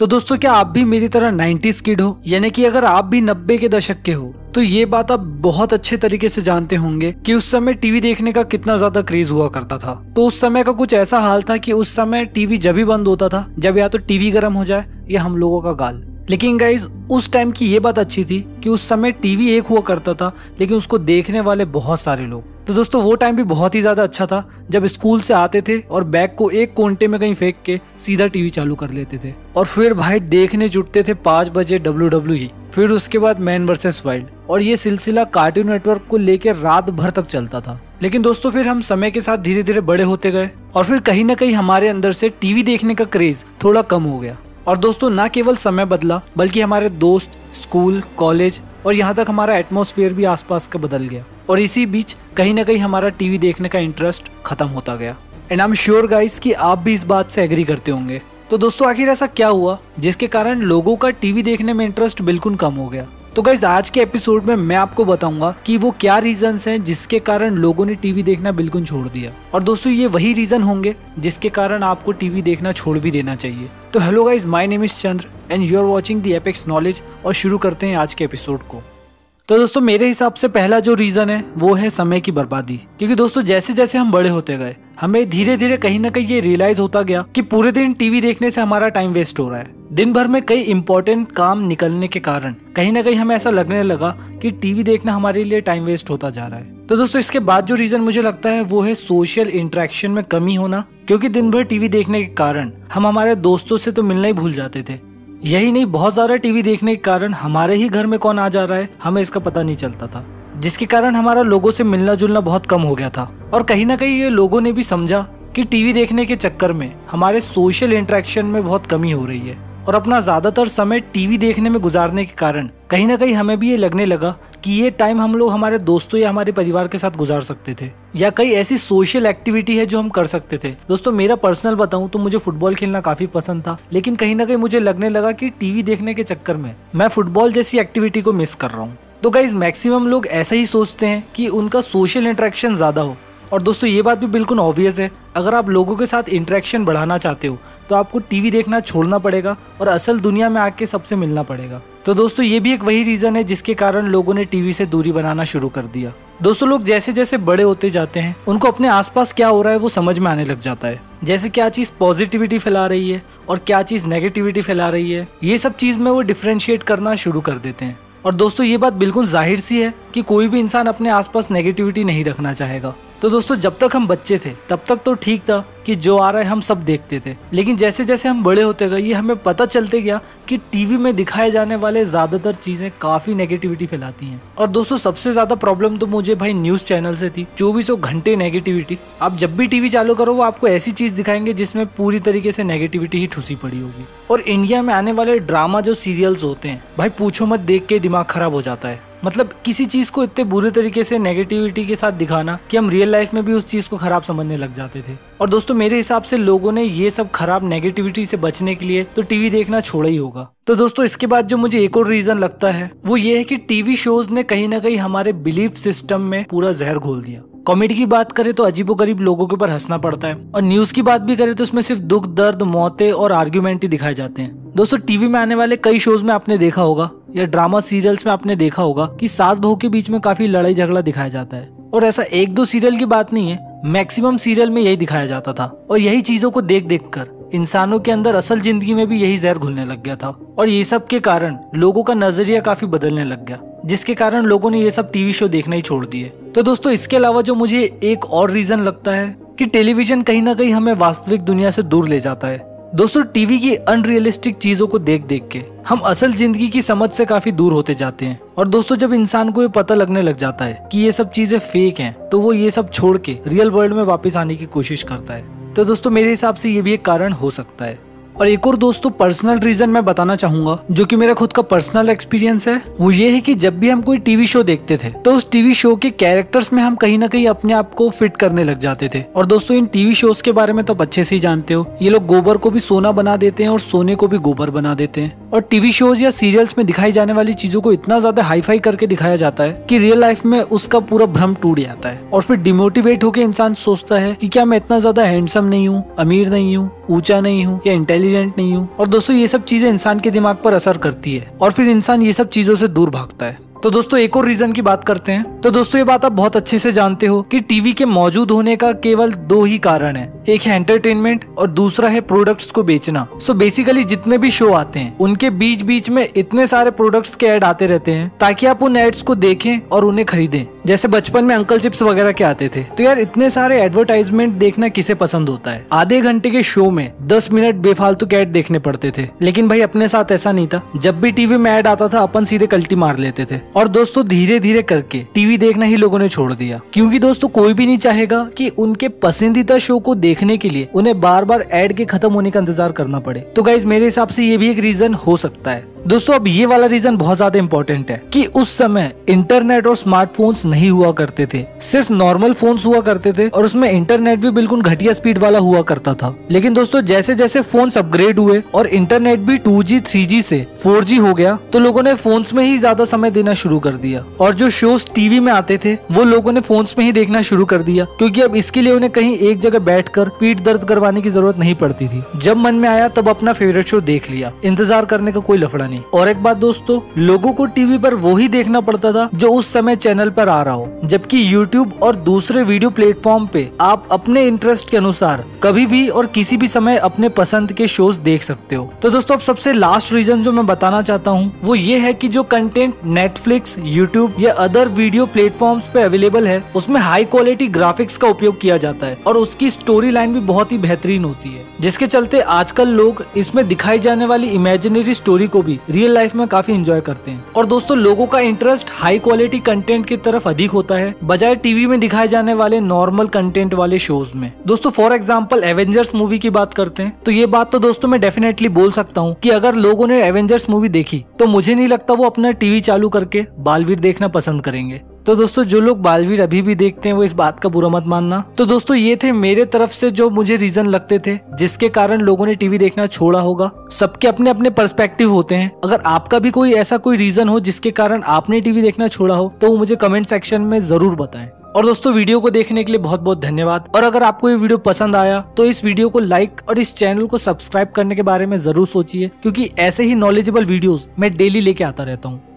तो दोस्तों क्या आप भी मेरी तरह 90s किड हो, यानी कि अगर आप भी 90 के दशक के हो तो ये बात आप बहुत अच्छे तरीके से जानते होंगे कि उस समय टीवी देखने का कितना ज्यादा क्रेज हुआ करता था। तो उस समय का कुछ ऐसा हाल था कि उस समय टीवी जब भी बंद होता था जब या तो टीवी गर्म हो जाए या हम लोगों का गाल। लेकिन गाइज उस टाइम की ये बात अच्छी थी कि उस समय टीवी एक हुआ करता था लेकिन उसको देखने वाले बहुत सारे लोग। तो दोस्तों वो टाइम भी बहुत ही ज्यादा अच्छा था जब स्कूल से आते थे और बैग को एक कोने में कहीं फेंक के सीधा टीवी चालू कर लेते थे और फिर भाई देखने जुटते थे 5 बजे WWE, फिर उसके बाद मैन वर्सेस वाइल्ड, और ये सिलसिला कार्टून नेटवर्क को लेकर रात भर तक चलता था। लेकिन दोस्तों फिर हम समय के साथ धीरे धीरे बड़े होते गए और फिर कहीं ना कहीं हमारे अंदर से टीवी देखने का क्रेज थोड़ा कम हो गया। और दोस्तों ना केवल समय बदला बल्कि हमारे दोस्त, स्कूल, कॉलेज और यहाँ तक हमारा एटमॉस्फेयर भी आसपास का बदल गया और इसी बीच कहीं ना कहीं हमारा टीवी देखने का इंटरेस्ट खत्म होता गया। And I am sure guys कि आप भी इस बात से एग्री करते होंगे। तो दोस्तों आखिर ऐसा क्या हुआ जिसके कारण लोगों का टीवी देखने में इंटरेस्ट बिल्कुल कम हो गया? तो गाइस आज के एपिसोड में मैं आपको बताऊंगा कि वो क्या रीजंस हैं जिसके कारण लोगों ने टीवी देखना बिल्कुल छोड़ दिया। और दोस्तों ये वही रीजन होंगे जिसके कारण आपको टीवी देखना छोड़ भी देना चाहिए। तो hello guys, my name is Chandra and you are watching the Apex Knowledge. और शुरू करते हैं आज के एपिसोड को। तो दोस्तों मेरे हिसाब से पहला जो रीजन है वो है समय की बर्बादी। क्योंकि दोस्तों जैसे जैसे हम बड़े होते गए हमें धीरे धीरे कहीं ना कहीं ये रियलाइज होता गया कि पूरे दिन टीवी देखने से हमारा टाइम वेस्ट हो रहा है। दिन भर में कई इंपॉर्टेंट काम निकलने के कारण कहीं ना कहीं हमें ऐसा लगने लगा कि टीवी देखना हमारे लिए टाइम वेस्ट होता जा रहा है। तो दोस्तों इसके बाद जो रीजन मुझे लगता है वो है सोशल इंटरेक्शन में कमी होना। क्योंकि दिन भर टीवी देखने के कारण हम हमारे दोस्तों से तो मिलना ही भूल जाते थे। यही नहीं, बहुत ज्यादा टीवी देखने के कारण हमारे ही घर में कौन आ जा रहा है हमें इसका पता नहीं चलता था, जिसके कारण हमारा लोगों से मिलना जुलना बहुत कम हो गया था। और कहीं ना कहीं ये लोगों ने भी समझा कि टीवी देखने के चक्कर में हमारे सोशल इंटरेक्शन में बहुत कमी हो रही है और अपना ज्यादातर समय टीवी देखने में गुजारने के कारण कहीं ना कहीं हमें भी ये लगने लगा कि ये टाइम हम लोग हमारे दोस्तों या हमारे परिवार के साथ गुजार सकते थे या कई ऐसी सोशल एक्टिविटी है जो हम कर सकते थे। दोस्तों मेरा पर्सनल बताऊं तो मुझे फुटबॉल खेलना काफी पसंद था, लेकिन कहीं ना कहीं मुझे लगने लगा कि टीवी देखने के चक्कर में मैं फुटबॉल जैसी एक्टिविटी को मिस कर रहा हूँ। तो गाइज मैक्सिमम लोग ऐसा ही सोचते हैं कि उनका सोशल इंटरेक्शन ज्यादा हो। और दोस्तों ये बात भी बिल्कुल ऑब्वियस है, अगर आप लोगों के साथ इंटरेक्शन बढ़ाना चाहते हो तो आपको टीवी देखना छोड़ना पड़ेगा और असल दुनिया में आके सबसे मिलना पड़ेगा। तो दोस्तों ये भी एक वही रीजन है जिसके कारण लोगों ने टीवी से दूरी बनाना शुरू कर दिया। दोस्तों लोग जैसे जैसे बड़े होते जाते हैं उनको अपने आसपास क्या हो रहा है वो समझ में आने लग जाता है, जैसे क्या चीज पॉजिटिविटी फैला रही है और क्या चीज नेगेटिविटी फैला रही है। ये सब चीज में वो डिफरेंशिएट करना शुरू कर देते हैं। और दोस्तों ये बात बिल्कुल जाहिर सी है कि कोई भी इंसान अपने आसपास नेगेटिविटी नहीं रखना चाहेगा। तो दोस्तों जब तक हम बच्चे थे तब तक तो ठीक था कि जो आ रहा है हम सब देखते थे, लेकिन जैसे जैसे हम बड़े होते गए ये हमें पता चलते गया कि टीवी में दिखाए जाने वाले ज्यादातर चीजें काफी नेगेटिविटी फैलाती हैं। और दोस्तों सबसे ज्यादा प्रॉब्लम तो मुझे भाई न्यूज चैनल से थी। 24 घंटे नेगेटिविटी। आप जब भी टीवी चालू करो वो आपको ऐसी चीज दिखाएंगे जिसमें पूरी तरीके से नेगेटिविटी ही ठुसी पड़ी होगी। और इंडिया में आने वाले ड्रामा जो सीरियल्स होते हैं भाई पूछो मत, देख के दिमाग खराब हो जाता है। मतलब किसी चीज को इतने बुरे तरीके से नेगेटिविटी के साथ दिखाना कि हम रियल लाइफ में भी उस चीज को खराब समझने लग जाते थे। और दोस्तों मेरे हिसाब से लोगों ने ये सब खराब नेगेटिविटी से बचने के लिए तो टीवी देखना छोड़ा ही होगा। तो दोस्तों इसके बाद जो मुझे एक और रीजन लगता है वो ये है कि टीवी शोज ने कहीं ना कहीं हमारे बिलीफ सिस्टम में पूरा जहर घोल दिया। कॉमेडी की बात करें तो अजीबोगरीब लोगों के ऊपर हंसना पड़ता है और न्यूज की बात भी करें तो उसमें सिर्फ दुख, दर्द, मौतें और आर्ग्यूमेंट ही दिखाए जाते हैं। दोस्तों टीवी में आने वाले कई शोज में आपने देखा होगा या ड्रामा सीरियल्स में आपने देखा होगा कि सास बहू के बीच में काफी लड़ाई झगड़ा दिखाया जाता है। और ऐसा 1-2 सीरियल की बात नहीं है, मैक्सिमम सीरियल में यही दिखाया जाता था। और यही चीजों को देख देख कर इंसानों के अंदर असल जिंदगी में भी यही जहर घुलने लग गया था। और ये सब के कारण लोगों का नजरिया काफी बदलने लग गया, जिसके कारण लोगों ने ये सब टीवी शो देखना ही छोड़ दिए। तो दोस्तों इसके अलावा जो मुझे एक और रीजन लगता है कि टेलीविजन कहीं ना कहीं हमें वास्तविक दुनिया से दूर ले जाता है। दोस्तों टीवी की अनरियलिस्टिक चीजों को देख देख के हम असल जिंदगी की समझ से काफी दूर होते जाते हैं। और दोस्तों जब इंसान को ये पता लगने लग जाता है कि ये सब चीजें फेक हैं तो वो ये सब छोड़ के रियल वर्ल्ड में वापस आने की कोशिश करता है। तो दोस्तों मेरे हिसाब से ये भी एक कारण हो सकता है। और एक और दोस्तों पर्सनल रीजन मैं बताना चाहूंगा जो कि मेरा खुद का पर्सनल एक्सपीरियंस है, वो ये है कि जब भी हम कोई टीवी शो देखते थे तो उस टीवी शो के कैरेक्टर्स में हम कहीं ना कहीं अपने आप को फिट करने लग जाते थे। और दोस्तों इन टीवी शोज के बारे में तो आप अच्छे से ही जानते हो, ये लोग गोबर को भी सोना बना देते हैं और सोने को भी गोबर बना देते हैं। और टीवी शोज या सीरियल्स में दिखाई जाने वाली चीजों को इतना ज्यादा हाई फाई करके दिखाया जाता है कि रियल लाइफ में उसका पूरा भ्रम टूट जाता है और फिर डिमोटिवेट होकर इंसान सोचता है कि क्या मैं इतना ज्यादा हैंडसम नहीं हूँ, अमीर नहीं हूँ, ऊंचा नहीं हूँ या इंटेलिजेंट इंटेलिजेंट नहीं हूँ। और दोस्तों ये सब चीजें इंसान के दिमाग पर असर करती है और फिर इंसान ये सब चीजों से दूर भागता है। तो दोस्तों एक और रीजन की बात करते हैं। तो दोस्तों ये बात आप बहुत अच्छे से जानते हो कि टीवी के मौजूद होने का केवल 2 ही कारण है, एक है एंटरटेनमेंट और दूसरा है प्रोडक्ट्स को बेचना। सो बेसिकली जितने भी शो आते हैं उनके बीच बीच में इतने सारे प्रोडक्ट्स के ऐड आते रहते हैं ताकि आप उन एड्स को देखें और उन्हें खरीदें। जैसे बचपन में अंकल चिप्स वगैरह के आते थे, तो यार इतने सारे एडवर्टाइजमेंट देखना किसे पसंद होता है। आधे घंटे के शो में 10 मिनट बेफालतू के ऐड देखने पड़ते थे, लेकिन भाई अपने साथ ऐसा नहीं था। जब भी टीवी में ऐड आता था अपन सीधे कल्टी मार लेते थे। और दोस्तों धीरे धीरे करके टीवी देखना ही लोगों ने छोड़ दिया, क्योंकि दोस्तों कोई भी नहीं चाहेगा कि उनके पसंदीदा शो को देखने के लिए उन्हें बार बार ऐड के खत्म होने का इंतजार करना पड़े। तो गाइज मेरे हिसाब से ये भी एक रीजन हो सकता है। दोस्तों अब ये वाला रीजन बहुत ज्यादा इंपॉर्टेंट है कि उस समय इंटरनेट और स्मार्टफोन्स नहीं हुआ करते थे, सिर्फ नॉर्मल फोन्स हुआ करते थे और उसमें इंटरनेट भी बिल्कुल घटिया स्पीड वाला हुआ करता था। लेकिन दोस्तों जैसे जैसे फोन्स अपग्रेड हुए और इंटरनेट भी 2G 3G से 4G हो गया, तो लोगों ने फोन्स में ही ज्यादा समय देना शुरू कर दिया और जो शोज टीवी में आते थे वो लोगों ने फोन्स में ही देखना शुरू कर दिया, क्योंकि अब इसके लिए उन्हें कहीं एक जगह बैठकर पीठ दर्द करवाने की जरूरत नहीं पड़ती थी। जब मन में आया तब अपना फेवरेट शो देख लिया, इंतजार करने का कोई लफड़ा नहीं। और एक बात दोस्तों, लोगों को टीवी पर वो ही देखना पड़ता था जो उस समय चैनल पर आ रहा हो, जबकि यूट्यूब और दूसरे वीडियो प्लेटफॉर्म पे आप अपने इंटरेस्ट के अनुसार कभी भी और किसी भी समय अपने पसंद के शोज देख सकते हो। तो दोस्तों अब सबसे लास्ट रीजन जो मैं बताना चाहता हूँ वो ये है कि जो कंटेंट नेटफ्लिक्स, यूट्यूब या अदर वीडियो प्लेटफॉर्म्स पे अवेलेबल है उसमें हाई क्वालिटी ग्राफिक्स का उपयोग किया जाता है और उसकी स्टोरी लाइन भी बहुत ही बेहतरीन होती है, जिसके चलते आजकल लोग इसमें दिखाई जाने वाली इमेजिनरी स्टोरी को भी रियल लाइफ में काफी एंजॉय करते हैं। और दोस्तों लोगों का इंटरेस्ट हाई क्वालिटी कंटेंट की तरफ अधिक होता है बजाय टीवी में दिखाए जाने वाले नॉर्मल कंटेंट वाले शोज में। दोस्तों फॉर एग्जांपल एवेंजर्स मूवी की बात करते हैं, तो ये बात तो दोस्तों मैं डेफिनेटली बोल सकता हूँ कि अगर लोगों ने एवेंजर्स मूवी देखी तो मुझे नहीं लगता वो अपना टीवी चालू करके बालवीर देखना पसंद करेंगे। तो दोस्तों जो लोग बालवीर अभी भी देखते हैं वो इस बात का बुरा मत मानना। तो दोस्तों ये थे मेरे तरफ से जो मुझे रीजन लगते थे जिसके कारण लोगों ने टीवी देखना छोड़ा होगा। सबके अपने अपने पर्सपेक्टिव होते हैं। अगर आपका भी कोई ऐसा कोई रीजन हो जिसके कारण आपने टीवी देखना छोड़ा हो तो वो मुझे कमेंट सेक्शन में जरूर बताएं। और दोस्तों वीडियो को देखने के लिए बहुत बहुत धन्यवाद। और अगर आपको ये वीडियो पसंद आया तो इस वीडियो को लाइक और इस चैनल को सब्सक्राइब करने के बारे में जरूर सोचिए, क्योंकि ऐसे ही नॉलेजेबल वीडियोस मैं डेली लेके आता रहता हूँ।